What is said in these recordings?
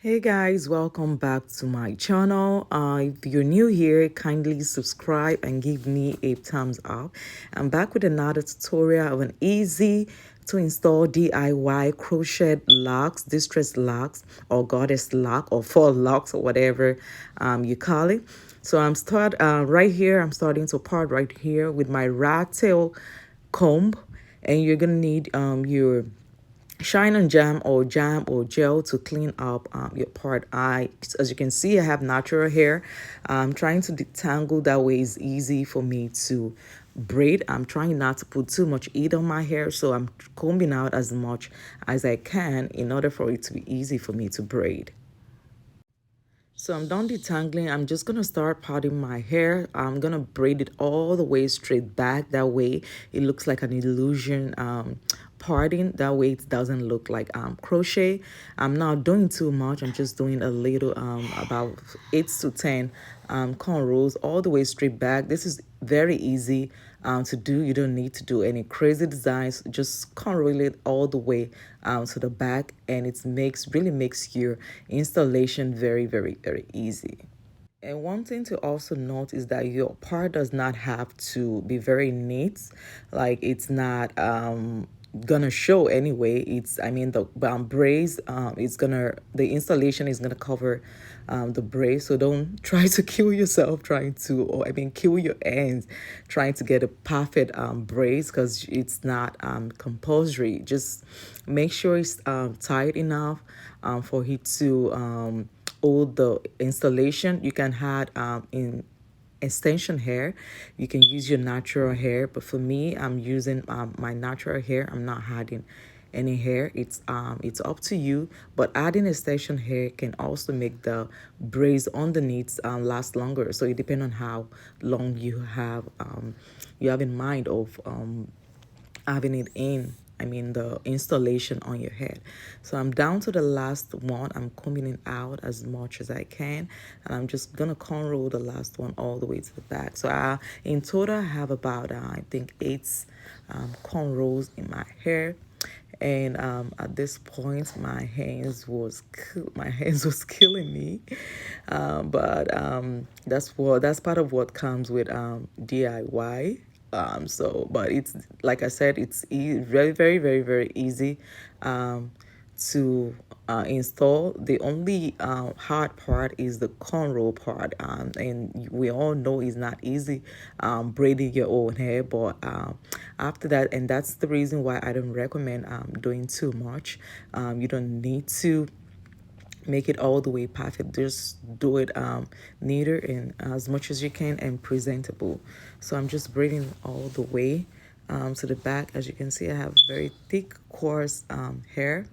Hey guys, welcome back to my channel. If you're new here, kindly subscribe and give me a thumbs up. I'm back with another tutorial of an easy to install DIY crochet locks, distress locks, or goddess lock, or fall locks, or whatever you call it. So right here. I'm starting to part right here with my rat tail comb, and you're gonna need your shine and jam or gel to clean up your part. As you can see, I have natural hair. I'm trying to detangle, that way it's easy for me to braid. I'm trying not to put too much heat on my hair, so I'm combing out as much as I can in order for it to be easy for me to braid. So I'm done detangling. I'm just gonna start parting my hair. I'm gonna braid it all the way straight back. That way it looks like an illusion parting. That way it doesn't look like crochet. I'm not doing too much. I'm just doing a little about 8 to 10 cornrows all the way straight back. This is very easy to do. You don't need to do any crazy designs. Just cornrow it all the way to the back, and it really makes your installation very easy. And one thing to also note is that your part does not have to be very neat. Like, it's not gonna show anyway. The brace, the installation is gonna cover the brace. So don't try to kill yourself trying to, or kill your hands trying to get a perfect brace, because it's not compulsory. Just make sure it's tight enough for it to hold the installation. You can add in extension hair. You can use your natural hair, but for me, I'm using my natural hair. I'm not adding any hair. It's up to you, but adding extension hair can also make the braids underneath last longer. So it depends on how long you have in mind of having it in, the installation on your head. So I'm down to the last one. I'm combing it out as much as I can, and I'm just gonna cornrow the last one all the way to the back. So in total, I have about I think 8 cornrows in my hair. And at this point, my hands was killing me, but that's part of what comes with DIY. But it's, like I said, it's very easy to install. The only hard part is the cornrow part, and we all know it's not easy braiding your own hair. But after that, and that's the reason why I don't recommend doing too much. You don't need to make it all the way perfect. Just do it neater and as much as you can and presentable. So I'm just braiding all the way to the back. As you can see, I have very thick, coarse hair,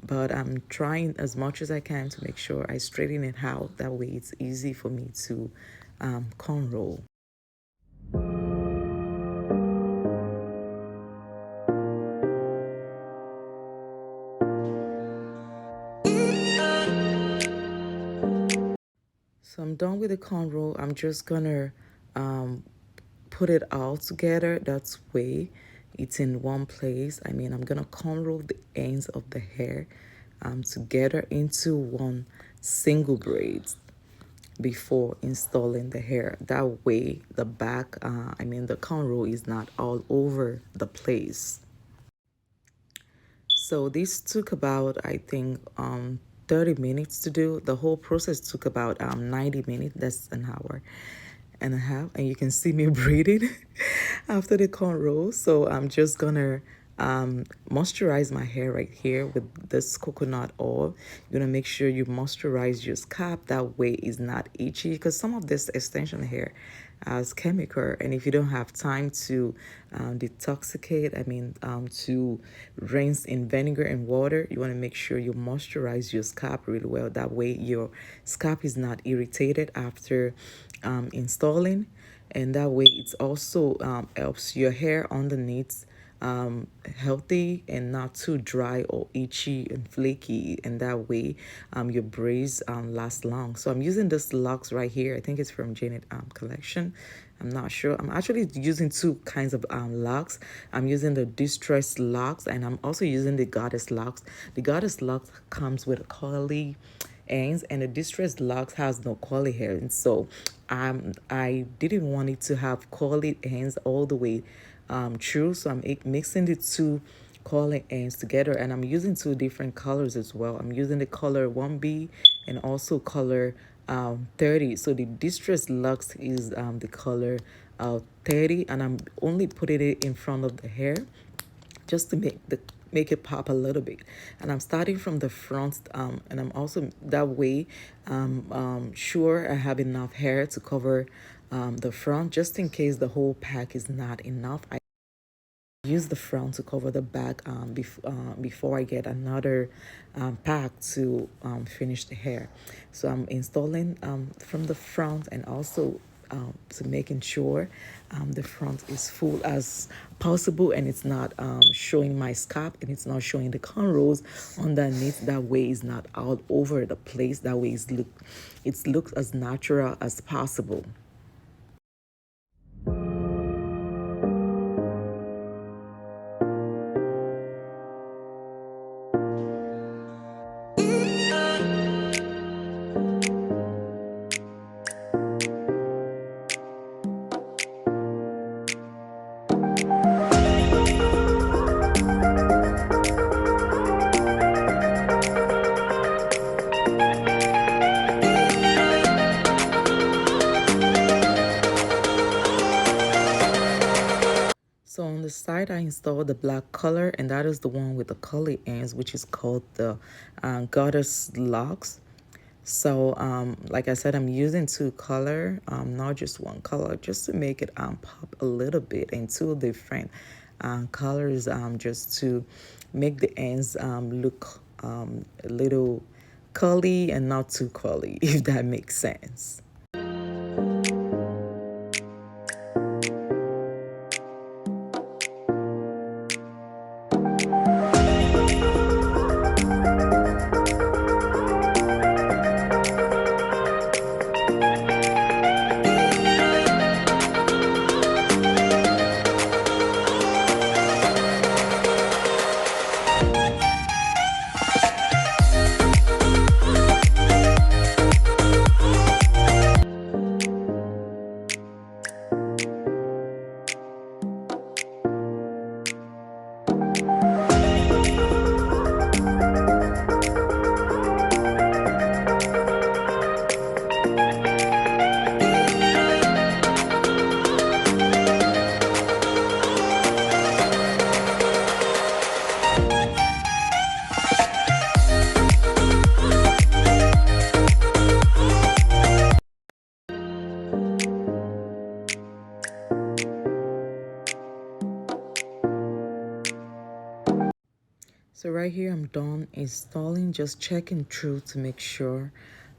but I'm trying as much as I can to make sure I straighten it out. That way it's easy for me to cornrow. So I'm done with the cornrow. I'm just gonna um, put it all together. That's way it's in one place. I'm gonna cornrow the ends of the hair together into one single braid before installing the hair. That way the back, the cornrow is not all over the place. So this took about, I think, 30 minutes to do. The whole process took about 90 minutes. That's an hour and a half. And you can see me breathing after the cornrow. So I'm just gonna moisturize my hair right here with this coconut oil. You're gonna make sure you moisturize your scalp. That way it's not itchy, because some of this extension hair has chemical, and if you don't have time to detoxicate, to rinse in vinegar and water, you want to make sure you moisturize your scalp really well. That way your scalp is not irritated after installing, and that way it's also helps your hair underneath healthy and not too dry or itchy and flaky, and that way your braids last long. So I'm using this locs right here. I think it's from Janet collection. I'm not sure. I'm actually using two kinds of locks. I'm using the distressed locks, and I'm also using the goddess locks. The goddess locks comes with a curly ends, and the distressed locks has no curly hair. And so I didn't want it to have curly ends all the way through. So I'm mixing the two curly ends together, and I'm using two different colors as well. I'm using the color 1B and also color 30. So the distress lux is the color 30, and I'm only putting it in front of the hair just to make it pop a little bit. And I'm starting from the front, and I'm also that way sure I have enough hair to cover the front, just in case the whole pack is not enough. I use the front to cover the back before I get another pack to finish the hair. So I'm installing from the front, and also to making sure the front is full as possible, and it's not showing my scalp, and it's not showing the cornrows underneath. That way it's not all over the place. That way it looks as natural as possible. So on the side, I installed the black color, and that is the one with the curly ends, which is called the goddess locks. So like I said, I'm using two color, not just one color, just to make it pop a little bit, and two different colors just to make the ends look a little curly and not too curly, if that makes sense. So right here, I'm done installing, just checking through to make sure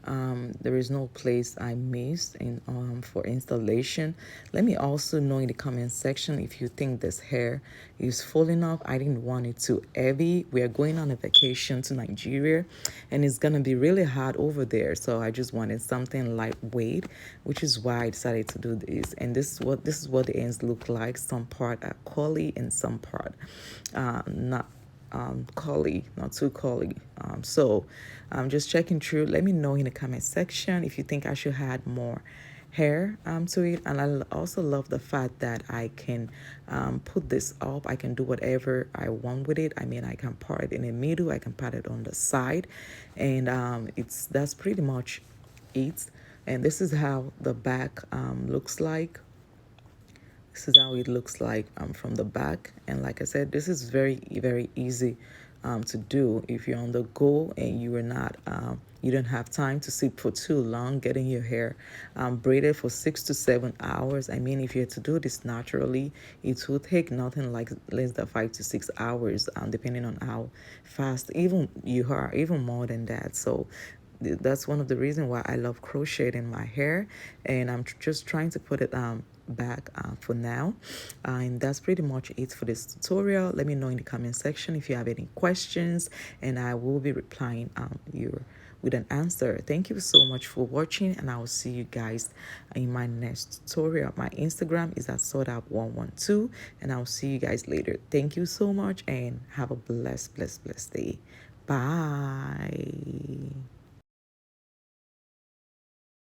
there is no place I missed in for installation. Let me also know in the comment section if you think this hair is full enough. I didn't want it too heavy. We are going on a vacation to Nigeria, and it's gonna be really hot over there. So I just wanted something lightweight, which is why I decided to do this. And this is what the ends look like. Some part are curly and some part not curly, not too curly. So I'm just checking through. Let me know in the comment section if you think I should add more hair to it. And I also love the fact that I can put this up. I can do whatever I want with it. I mean, I can part it in the middle, I can part it on the side, and that's pretty much it. And this is how the back looks like. This is how it looks like from the back. And like I said, this is very easy to do if you're on the go and you are not you don't have time to sit for too long getting your hair braided for 6 to 7 hours. I mean, if you had to do this naturally, it will take nothing like less than 5 to 6 hours, depending on how fast even you are, even more than that. So that's one of the reasons why I love crocheting my hair, and I'm just trying to put it back for now. And that's pretty much it for this tutorial. Let me know in the comment section if you have any questions, and I will be replying you with an answer. Thank you so much for watching, and I will see you guys in my next tutorial. My Instagram is at soughtout112, and I'll see you guys later. Thank you so much, and have a blessed day. Bye.